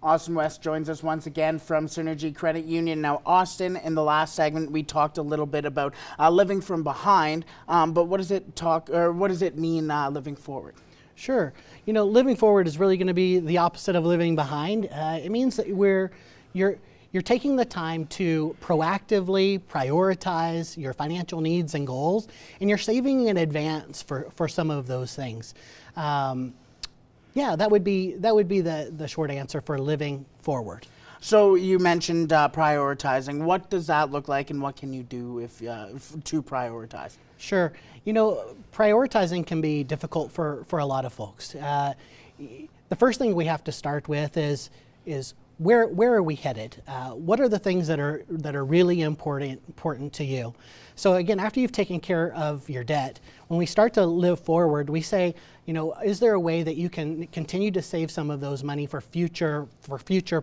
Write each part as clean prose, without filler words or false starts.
Austin West joins us once again from Synergy Credit Union. Now, Austin, in the last segment, we talked a little bit about living from behind, but what does it mean living forward? Sure. You know, living forward is really going to be the opposite of living behind. It means that you're taking the time to proactively prioritize your financial needs and goals, and you're saving in advance for some of those things. Yeah, that would be the short answer for living forward. So you mentioned prioritizing. What does that look like, and what can you do to prioritize? Sure. You know, prioritizing can be difficult for a lot of folks. The first thing we have to start with is where are we headed? What are the things that are really important to you? So again, after you've taken care of your debt, when we start to live forward, we say, you know, is there a way that you can continue to save some of those money for future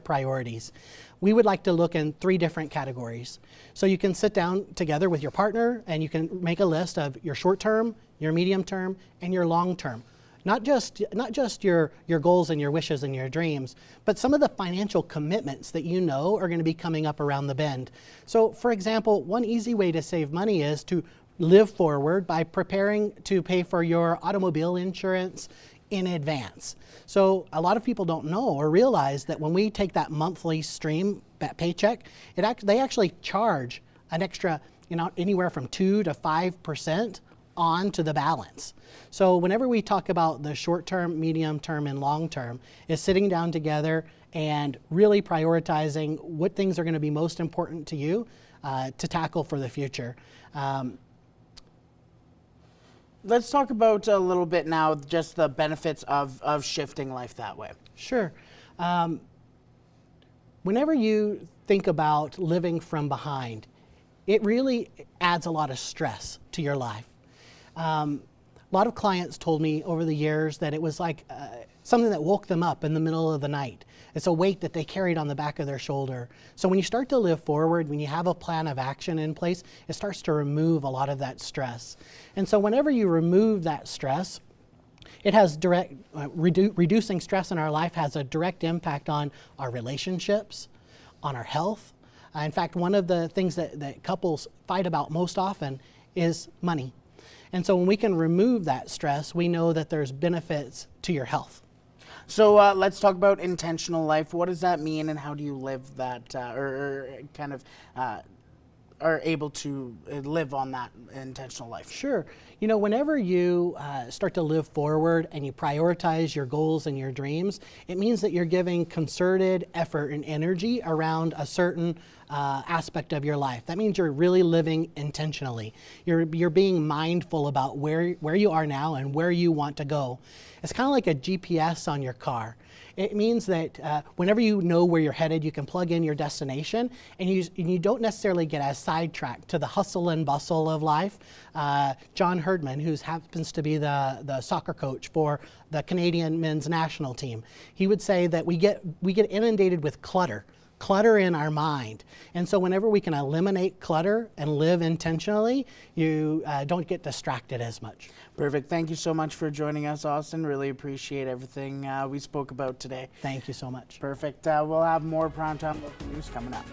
priorities? We would like to look in 3 different categories. So you can sit down together with your partner and you can make a list of your short term, your medium term, and your long term. Not just your goals and your wishes and your dreams, but some of the financial commitments that you know are going to be coming up around the bend. So for example, one easy way to save money is to live forward by preparing to pay for your automobile insurance in advance. So a lot of people don't know or realize that when we take that monthly stream, that paycheck, they actually charge an extra, you know, anywhere from 2 to 5% on to the balance. So whenever we talk about the short term, medium term, and long term, is sitting down together and really prioritizing what things are going to be most important to you to tackle for the future. Let's talk about a little bit now just the benefits of shifting life that way. Sure. Whenever you think about living from behind, it really adds a lot of stress to your life. A lot of clients told me over the years that it was like something that woke them up in the middle of the night. It's a weight that they carried on the back of their shoulder. So when you start to live forward, when you have a plan of action in place, it starts to remove a lot of that stress. And so whenever you remove that stress, it has reducing stress in our life has a direct impact on our relationships, on our health. In fact, one of the things that couples fight about most often is money. And so when we can remove that stress, we know that there's benefits to your health. So let's talk about intentional life. What does that mean, and how do you live that, or kind of are able to live on that intentional life? Sure. You know, whenever you start to live forward and you prioritize your goals and your dreams, it means that you're giving concerted effort and energy around a certain aspect of your life. That means you're really living intentionally. You're being mindful about where you are now and where you want to go. It's kind of like a GPS on your car. It means that whenever you know where you're headed, you can plug in your destination, and you don't necessarily get as sidetracked to the hustle and bustle of life. John Herdman, who happens to be the soccer coach for the Canadian men's national team, he would say that we get inundated with clutter in our mind. And so whenever we can eliminate clutter and live intentionally, you don't get distracted as much. Perfect. Thank you so much for joining us, Austin. Really appreciate everything we spoke about today. Thank you so much. Perfect. We'll have more Primetime Local News coming up.